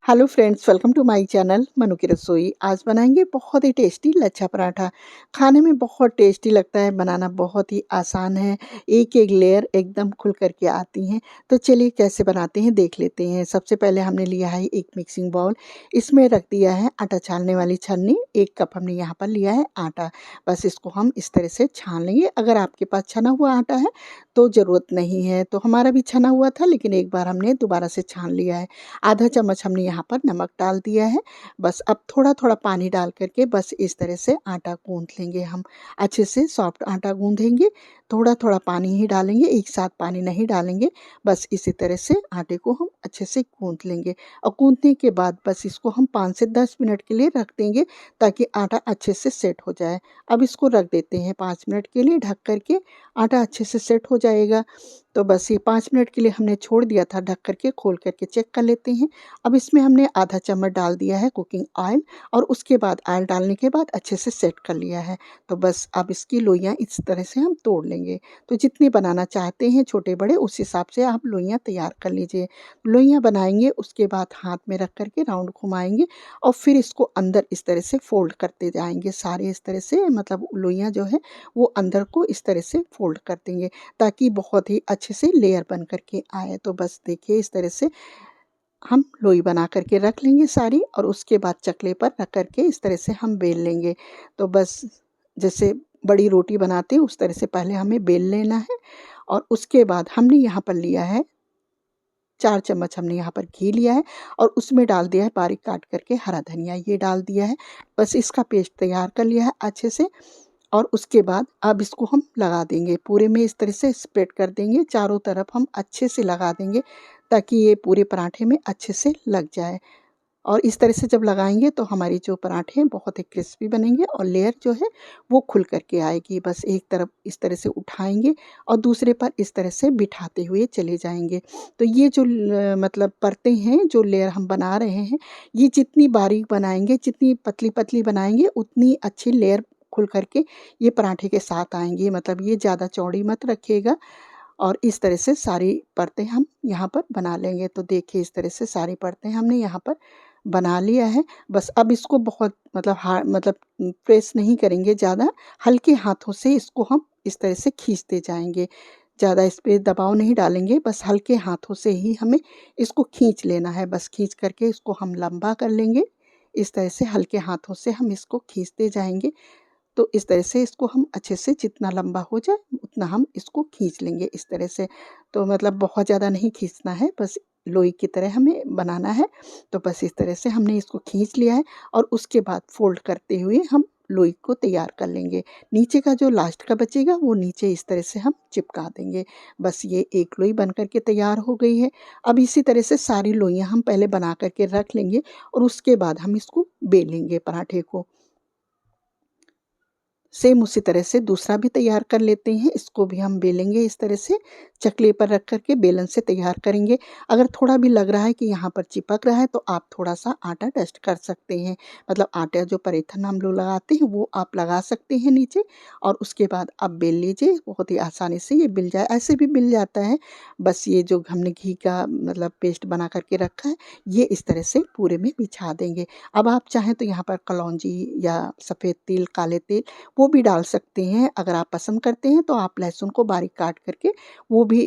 Hello friends, welcome to my channel Manu की रसोई। आज बनाएंगे बहुत ही टेस्टी लच्छा पराठा। खाने में बहुत टेस्टी लगता है, बनाना बहुत ही आसान है। एक एक लेयर एकदम खुल करके आती हैं। तो चलिए कैसे बनाते हैं देख लेते हैं। सबसे पहले हमने लिया है एक मिक्सिंग बाउल। इसमें रख दिया है आटा छानने वाली छन्नी। 1 कप हमने यहाँ पर लिया है आटा। बस इसको हम इस तरह से छान लेंगे। अगर आपके पास छना हुआ आटा है तो ज़रूरत नहीं है। तो हमारा भी छना हुआ था, लेकिन एक बार हमने दोबारा से छान लिया है। आधा चम्मच हमने यहाँ पर नमक डाल दिया है। बस अब थोड़ा-थोड़ा पानी डाल कर के बस इस तरह से आटा गूँथ लेंगे हम। अच्छे से सॉफ्ट आटा गूँधेंगे। थोड़ा-थोड़ा पानी ही डालेंगे, एक साथ पानी नहीं डालेंगे। बस इसी तरह से आटे को हम अच्छे से गूँथ लेंगे और गूँथने के बाद बस इसको हम 5 से 10 मिनट के लिए रख देंगे ताकि आटा अच्छे से सेट हो जाए। अब इसको रख देते हैं 5 मिनट के लिए ढक कर के। आटा अच्छे से सेट हो जाएगा। तो बस ये 5 मिनट के लिए हमने छोड़ दिया था ढक कर के। खोल कर के चेक कर लेते हैं। अब इसमें हमने आधा चम्मच डाल दिया है कुकिंग ऑयल और उसके बाद ऑयल डालने के बाद अच्छे से सेट कर लिया है। तो बस अब इसकी लोइयाँ इस तरह से हम तोड़ लेंगे। तो जितनी बनाना चाहते हैं छोटे-बड़े उस हिसाब से आप लोइयाँ तैयार कर लीजिए। लोइयाँ बनाएँगे उसके बाद हाथ में रख कर के राउंड घुमाएँगे और फिर इसको अंदर इस तरह से फ़ोल्ड करते जाएँगे। सारे इस तरह से मतलब लोइयाँ जो है वो अंदर को इस तरह से फ़ोल्ड कर देंगे ताकि बहुत ही अच्छे से लेयर बन कर के आए। तो बस देखिए इस तरह से हम लोई बना कर के रख लेंगे सारी और उसके बाद चकले पर रख कर के इस तरह से हम बेल लेंगे। तो बस जैसे बड़ी रोटी बनाते हैं उस तरह से पहले हमें बेल लेना है और उसके बाद हमने यहाँ पर लिया है 4 चम्मच हमने यहाँ पर घी लिया है और उसमें डाल दिया है बारीक काट करके हरा धनिया, ये डाल दिया है। बस इसका पेस्ट तैयार कर लिया है अच्छे से और उसके बाद अब इसको हम लगा देंगे। पूरे में इस तरह से स्प्रेड कर देंगे, चारों तरफ हम अच्छे से लगा देंगे ताकि ये पूरे पराठे में अच्छे से लग जाए। और इस तरह से जब लगाएँगे तो हमारी जो पराठे हैं बहुत ही क्रिस्पी बनेंगे और लेयर जो है वो खुल कर के आएगी। बस एक तरफ इस तरह से उठाएँगे और दूसरे पर इस तरह से बिठाते हुए चले जाएँगे। तो ये जो मतलब परतें हैं, जो लेयर हम बना रहे हैं, ये जितनी बारीक बनाएँगे, जितनी पतली-पतली बनाएँगे उतनी अच्छी लेयर खुल कर के ये पराठे के साथ आएँगी। मतलब ये ज़्यादा चौड़ी मत रखिएगा और इस तरह से सारी परतें हम यहाँ पर बना लेंगे। तो देखिए इस तरह से सारी परतें हमने यहाँ पर बना लिया है। बस अब इसको बहुत मतलब मतलब प्रेस नहीं करेंगे ज़्यादा, हल्के हाथों से इसको हम इस तरह से खींचते जाएँगे। ज़्यादा इस पे दबाव नहीं डालेंगे, बस हल्के हाथों से ही हमें इसको खींच लेना है। बस खींच कर के इसको हम लंबा कर लेंगे। इस तरह से हल्के हाथों से हम इसको खींचते जाएँगे। तो इस तरह से इसको हम अच्छे से जितना लंबा हो जाए उतना हम इसको खींच लेंगे इस तरह से। तो मतलब बहुत ज़्यादा नहीं खींचना है, बस लोई की तरह हमें बनाना है। तो बस इस तरह से हमने इसको खींच लिया है और उसके बाद फ़ोल्ड करते हुए हम लोई को तैयार कर लेंगे। नीचे का जो लास्ट का बचेगा वो नीचे इस तरह से हम चिपका देंगे। बस ये एक लोई बन कर के तैयार हो गई है। अब इसी तरह से सारी लोइयाँ हम पहले बना कर के रख लेंगे और उसके बाद हम इसको बेलेंगे पराठे को। सेम उसी तरह से दूसरा भी तैयार कर लेते हैं। इसको भी हम बेलेंगे इस तरह से, चकले पर रख कर के बेलन से तैयार करेंगे। अगर थोड़ा भी लग रहा है कि यहाँ पर चिपक रहा है तो आप थोड़ा-सा आटा डस्ट कर सकते हैं। मतलब आटा जो परेथन हम लोग लगाते हैं वो आप लगा सकते हैं नीचे और उसके बाद आप बेल लीजिए। बहुत ही आसानी से ये बिल जाए, ऐसे भी बिल जाता है। बस ये जो हमने घी का मतलब पेस्ट बना कर के रखा है, ये इस तरह से पूरे में बिछा देंगे। अब आप चाहें तो यहाँ पर कलौंजी या सफ़ेद तिल, काले तिल वो भी डाल सकते हैं। अगर आप पसंद करते हैं तो आप लहसुन को बारीक काट करके वो भी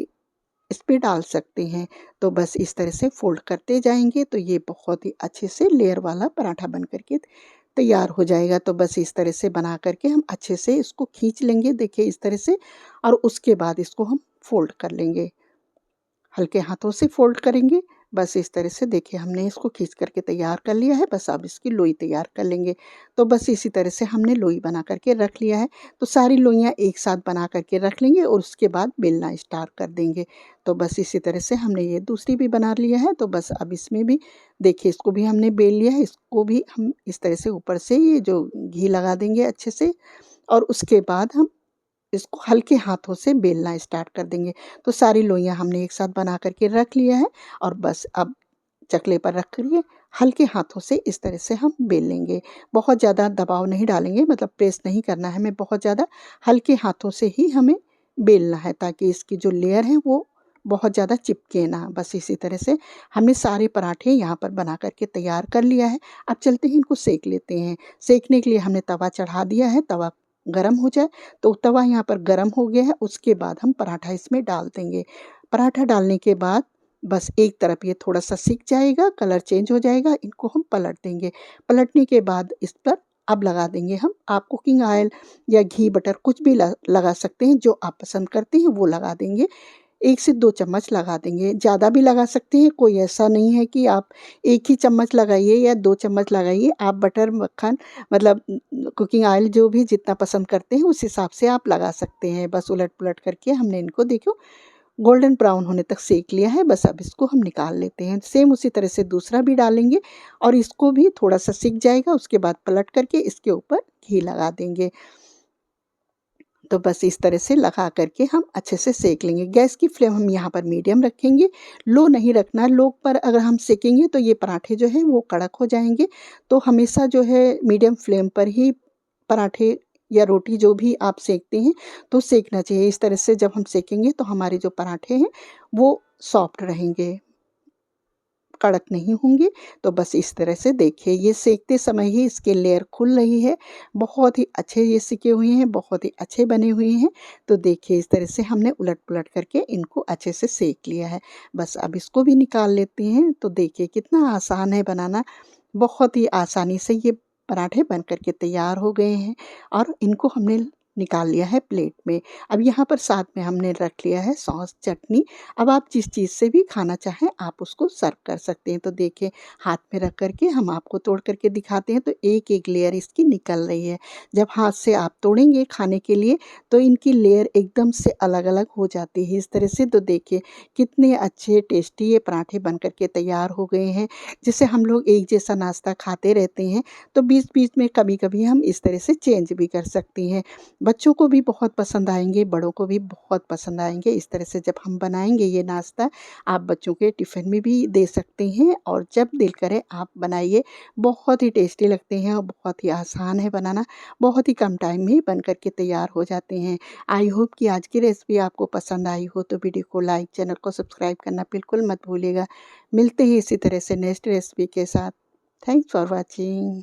इस पे डाल सकते हैं। तो बस इस तरह से फ़ोल्ड करते जाएँगे तो ये बहुत ही अच्छे से लेयर वाला पराठा बन कर के तैयार हो जाएगा। तो बस इस तरह से बना कर के हम अच्छे से इसको खींच लेंगे, देखिए इस तरह से और उसके बाद इसको हम फ़ोल्ड कर लेंगे। हल्के हाथों से फ़ोल्ड करेंगे। बस इस तरह से देखिए हमने इसको खींच कर के तैयार कर लिया है। बस अब इसकी लोई तैयार कर लेंगे। तो बस इसी तरह से हमने लोई बना कर के रख लिया है। तो सारी लोइयाँ एक साथ बना कर के रख लेंगे और उसके बाद बेलना स्टार्ट कर देंगे। तो बस इसी तरह से हमने ये दूसरी भी बना लिया है। तो बस अब इसमें भी देखिए इसको भी हमने बेल लिया है। इसको भी हम इस तरह से ऊपर से ये जो घी लगा देंगे अच्छे से और उसके बाद हम इसको हल्के हाथों से बेलना स्टार्ट कर देंगे। तो सारी लोइयाँ हमने एक साथ बना कर के रख लिया है और बस अब चकले पर रख कर के हल्के हाथों से इस तरह से हम बेल लेंगे। बहुत ज़्यादा दबाव नहीं डालेंगे, मतलब प्रेस नहीं करना है हमें बहुत ज़्यादा, हल्के हाथों से ही हमें बेलना है ताकि इसकी जो लेयर है वो बहुत ज़्यादा चिपके ना। बस इसी तरह से हमने सारे पराठे यहाँ पर बना कर के तैयार कर लिया है। अब चलते हैं इनको सेक लेते हैं। सेकने के लिए हमने तवा चढ़ा दिया है, तवा गरम हो जाए तो तवा यहाँ पर गरम हो गया है, उसके बाद हम पराठा इसमें डाल देंगे। पराठा डालने के बाद बस एक तरफ ये थोड़ा-सा सिक जाएगा, कलर चेंज हो जाएगा, इनको हम पलट देंगे। पलटने के बाद इस पर अब लगा देंगे हम, आप कुकिंग ऑयल या घी, बटर कुछ भी लगा सकते हैं, जो आप पसंद करते हैं वो लगा देंगे। 1 से 2 चम्मच लगा देंगे, ज़्यादा भी लगा सकते हैं, कोई ऐसा नहीं है कि आप 1 ही चम्मच लगाइए या 2 चम्मच लगाइए। आप बटर, मक्खन मतलब कुकिंग ऑयल जो भी जितना पसंद करते हैं उस हिसाब से आप लगा सकते हैं। बस उलट-पुलट करके हमने इनको देखो गोल्डन ब्राउन होने तक सेक लिया है, बस अब इसको हम निकाल लेते हैं। सेम उसी तरह से दूसरा भी डालेंगे और इसको भी थोड़ा-सा सिक जाएगा, उसके बाद पलट करके इसके ऊपर घी लगा देंगे। तो बस इस तरह से लगा करके हम अच्छे से सेक लेंगे। गैस की फ्लेम हम यहाँ पर मीडियम रखेंगे, लो नहीं रखना है। लो पर अगर हम सेकेंगे तो ये पराठे जो हैं वो कड़क हो जाएँगे। तो हमेशा जो है मीडियम फ्लेम पर ही पराठे या रोटी जो भी आप सेकते हैं तो सेकना चाहिए। इस तरह से जब हम सेकेंगे तो हमारे जो पराठे हैं वो सॉफ्ट रहेंगे, कड़क नहीं होंगे। तो बस इस तरह से देखिए ये सेकते समय ही इसकी लेयर खुल रही है। बहुत ही अच्छे ये सिके हुए हैं, बहुत ही अच्छे बने हुए हैं। तो देखिए इस तरह से हमने उलट-पुलट करके इनको अच्छे से सेक लिया है। बस अब इसको भी निकाल लेते हैं। तो देखिए कितना आसान है बनाना। बहुत ही आसानी से ये पराठे बन कर के तैयार हो गए हैं और इनको हमने निकाल लिया है प्लेट में। अब यहाँ पर साथ में हमने रख लिया है सॉस, चटनी। अब आप जिस चीज़ से भी खाना चाहें आप उसको सर्व कर सकते हैं। तो देखिए हाथ में रख कर के हम आपको तोड़ कर के दिखाते हैं तो एक-एक लेयर इसकी निकल रही है। जब हाथ से आप तोड़ेंगे खाने के लिए तो इनकी लेयर एकदम से अलग-अलग हो जाती है इस तरह से। तो देखिए कितने अच्छे टेस्टी ये पराठे बन कर के तैयार हो गए हैं। जिसे हम लोग एक जैसा नाश्ता खाते रहते हैं तो बीच-बीच में कभी-कभी हम इस तरह से चेंज भी कर सकती हैं। बच्चों को भी बहुत पसंद आएँगे, बड़ों को भी बहुत पसंद आएँगे। इस तरह से जब हम बनाएँगे ये नाश्ता, आप बच्चों के टिफ़िन में भी दे सकते हैं और जब दिल करे आप बनाइए। बहुत ही टेस्टी लगते हैं और बहुत ही आसान है बनाना। बहुत ही कम टाइम में बन कर के तैयार हो जाते हैं। आई होप कि आज की रेसिपी आपको पसंद आई हो तो वीडियो को लाइक, चैनल को सब्सक्राइब करना बिल्कुल मत भूलिएगा। मिलते हैं इसी तरह से नेक्स्ट रेसिपी के साथ। Thanks for watching.